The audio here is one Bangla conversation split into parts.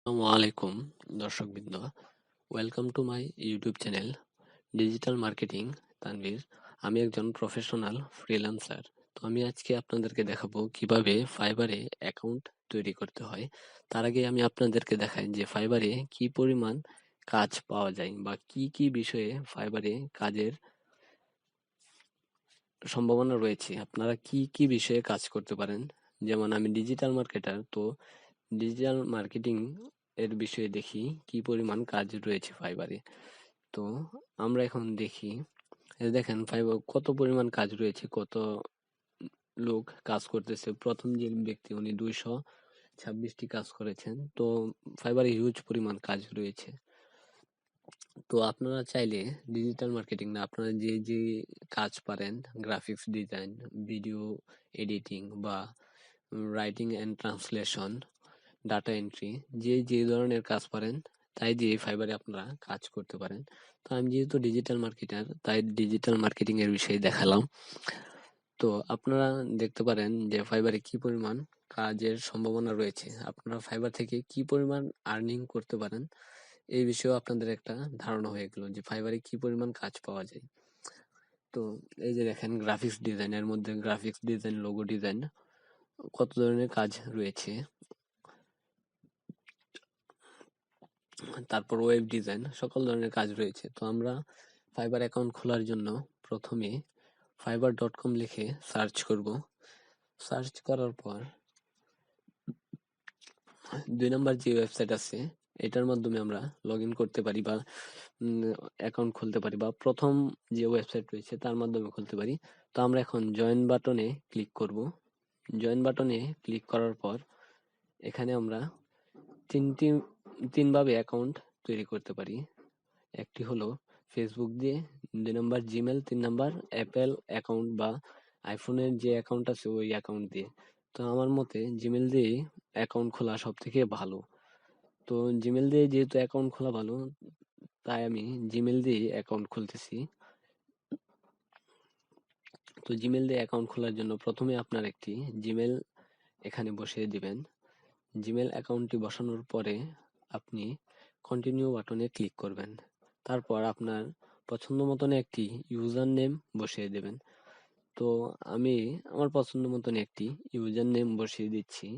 আসসালামু আলাইকুম দর্শকবৃন্দ, welcome to my YouTube channel digital marketing Tanvir. আমি একজন প্রফেশনাল ফ্রিল্যান্সার। তো আমি আজকে আপনাদেরকে দেখাবো কিভাবে ফাইবারে অ্যাকাউন্ট তৈরি করতে হয়। তার আগে আমি আপনাদেরকে দেখাই যে ফাইবারে কি পরিমাণ কাজ পাওয়া যায় বা কি কি বিষয়ে ফাইবারে কাজের সম্ভাবনা রয়েছে। আপনারা কি কি বিষয়ে কাজ করতে পারেন। যেমন আমি ডিজিটাল মার্কেটার, তো ডিজিটাল মার্কেটিং এর বিষয়ে দেখি কি পরিমাণ কাজ রয়েছে ফাইবারে। তো আমরা এখন দেখি, দেখেন ফাইবার কত পরিমাণ কাজ রয়েছে, কত লোক কাজ করতেছে। প্রথম যে ব্যক্তি উনি 226টি কাজ করেছেন। তো ফাইবারে হিউজ পরিমাণ কাজ রয়েছে। তো আপনারা চাইলে ডিজিটাল মার্কেটিং না, আপনারা যে যে কাজ পারেন, গ্রাফিক্স ডিজাইন, ভিডিও এডিটিং বা writing and translation, data entry, যে যে ধরনের কাজ পারেন তাই দিয়ে ফাইবারে আপনারা কাজ করতে পারেন। তো আমি যেহেতু ডিজিটাল মার্কেটার, তাই ডিজিটাল মার্কেটিং এর বিষয়ে দেখালাম। তো আপনারা দেখতে পারেন যে ফাইবারে কি পরিমাণ কাজের সম্ভাবনা রয়েছে, আপনারা ফাইবার থেকে কি পরিমাণ আর্নিং করতে পারেন এই বিষয়েও আপনাদের একটা ধারণা হয়ে গেল যে ফাইবারে কি পরিমাণ কাজ পাওয়া যায়। তো এই যে দেখেন গ্রাফিক্স ডিজাইন, এর মধ্যে গ্রাফিক্স ডিজাইন, লোগো ডিজাইন, কত ধরনের কাজ রয়েছে। তারপর ওয়েব ডিজাইন, সকল ধরনের কাজ রয়েছে। তো আমরা ফাইবার অ্যাকাউন্ট খোলার জন্য প্রথমে fiverr.com লিখে সার্চ করব। সার্চ করার পর 2 নাম্বার যে ওয়েবসাইট আছে এটার মাধ্যমে আমরা লগ ইন করতে পারি বা অ্যাকাউন্ট খুলতে পারি, বা প্রথম যে ওয়েবসাইট রয়েছে তার মাধ্যমে খুলতে পারি। তো আমরা এখন জয়েন বাটনে ক্লিক করব। জয়েন বাটনে ক্লিক করার পর এখানে আমরা তিনভাবে অ্যাকাউন্ট তৈরি করতে পারি। একটি হলো ফেসবুক দিয়ে, 2 number Gmail, 3 number Apple account বা আইফোনের যে অ্যাকাউন্ট আছে ওই অ্যাকাউন্ট দিয়ে। তো আমার মতে জিমেল দিয়ে অ্যাকাউন্ট খোলা সব থেকে ভালো। তো জিমেল দিয়ে যেহেতু অ্যাকাউন্ট খোলা ভালো, তাই আমি জিমেল দিয়ে অ্যাকাউন্ট খুলতেছি। তো জিমেল দিয়ে অ্যাকাউন্ট খোলার জন্য প্রথমে আপনার একটি জিমেল এখানে বসিয়ে দিবেন। জিমেল অ্যাকাউন্টটি বসানোর পরে আপনি কন্টিনিউ বাটনে ক্লিক করবেন। তারপর আপনার পছন্দ মতন একটি ইউজার নেম বসিয়ে দেবেন। তো আমি আমার পছন্দ মতন একটি ইউজার নেম বসিয়ে দিচ্ছি।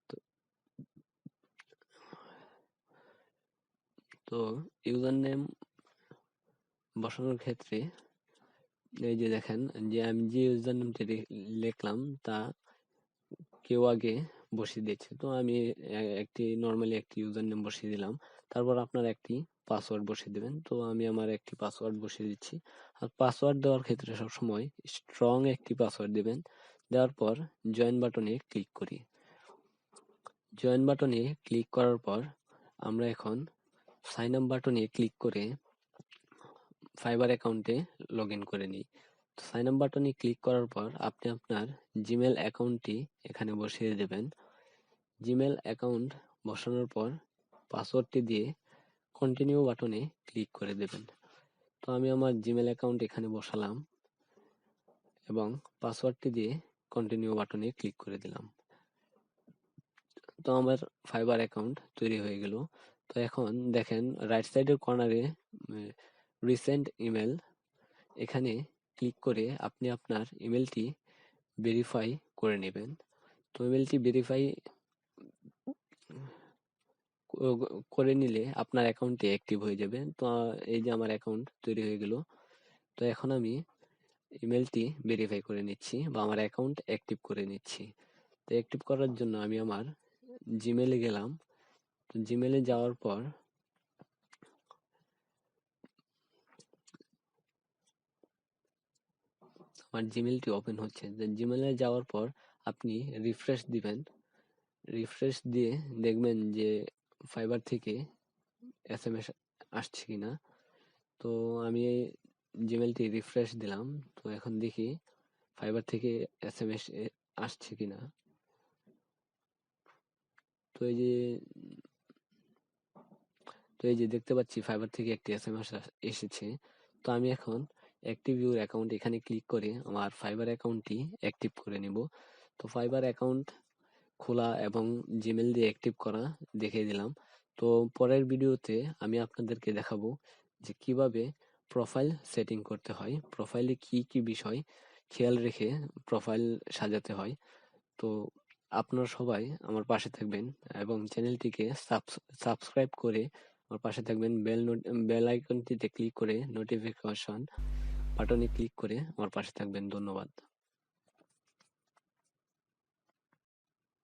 তো তো ইউজার নেম বসানোর ক্ষেত্রে এই যে দেখেন যে আমি যে ইউজার নেমটি লিখলাম তা কেউ আগে বসিয়ে দিয়েছে। তো আমি নর্মালি একটি ইউজার নেম বসিয়ে দিলাম। তারপর আপনার একটি পাসওয়ার্ড বসিয়ে দিবেন। তো আমি আমার একটি পাসওয়ার্ড বসিয়ে দিচ্ছি। আর পাসওয়ার্ড দেওয়ার ক্ষেত্রে সবসময় স্ট্রং একটি পাসওয়ার্ড দিবেন। দেওয়ার পর জয়েন বাটনে ক্লিক করি। জয়েন বাটনে ক্লিক করার পর আমরা এখন সাইন আপ বাটনে ক্লিক করে ফাইবার অ্যাকাউন্টে লগ ইন করে নিই। তো সাইন আপ বাটনে ক্লিক করার পর আপনি আপনার জিমেল অ্যাকাউন্টটি এখানে বসিয়ে দেবেন। জিমেল অ্যাকাউন্ট বসানোর পর পাসওয়ার্ডটি দিয়ে কন্টিনিউ বাটনে ক্লিক করে দেবেন। তো আমি আমার জিমেল অ্যাকাউন্ট এখানে বসালাম এবং পাসওয়ার্ডটি দিয়ে কন্টিনিউ বাটনে ক্লিক করে দিলাম। তো আমার ফাইবার অ্যাকাউন্ট তৈরি হয়ে গেল। তো এখন দেখেন রাইট সাইডের কর্নারে রিসেন্ট ইমেল, এখানে ক্লিক করে আপনি আপনার ইমেলটি ভেরিফাই করে নেবেন। তো ইমেলটি ভেরিফাই করে নিলে আপনার অ্যাকাউন্টটি অ্যাক্টিভ হয়ে যাবে। তো এই যে আমার অ্যাকাউন্ট তৈরি হয়ে গেল। তো এখন আমি ইমেলটি ভেরিফাই করে নিচ্ছি বা আমার অ্যাকাউন্ট অ্যাক্টিভ করে নিচ্ছি। তো অ্যাক্টিভ করার জন্য আমি আমার জিমেলে গেলাম। তো জিমেলে যাওয়ার পর আমার জিমেলটি ওপেন হচ্ছে। জিমেলে যাওয়ার পর আপনি রিফ্রেশ দিবেন। রিফ্রেশ দিয়ে দেখবেন যে ফাইবার থেকে এসএমএস আসছে কিনা। তো আমি জিমেলটি রিফ্রেশ দিলাম। তো এখন দেখি ফাইবার থেকে এসএমএস আসছে কিনা। তো এই যে দেখতে পাচ্ছি ফাইবার থেকে একটি এসএমএস এসেছে। তো আমি এখন অ্যাক্টিভ ইউর অ্যাকাউন্ট এখানে ক্লিক করে আমার ফাইবার অ্যাকাউন্টটি অ্যাক্টিভ করে নিব। তো ফাইবার অ্যাকাউন্ট খোলা এবং জিমেল দিয়ে অ্যাক্টিভ করা দেখিয়ে দিলাম। তো পরের ভিডিওতে আমি আপনাদেরকে দেখাবো যে কিভাবে প্রোফাইল সেটিং করতে হয়, প্রোফাইলে কি কি বিষয় খেয়াল রেখে প্রোফাইল সাজাতে হয়। তো আপনারা সবাই আমার পাশে থাকবেন এবং চ্যানেলটিকে সাবস্ক্রাইব করে আমার পাশে থাকবেন। বেল আইকনটিতে ক্লিক করে নোটিফিকেশন বাটনে ক্লিক করে আমার পাশে থাকবেন। ধন্যবাদ।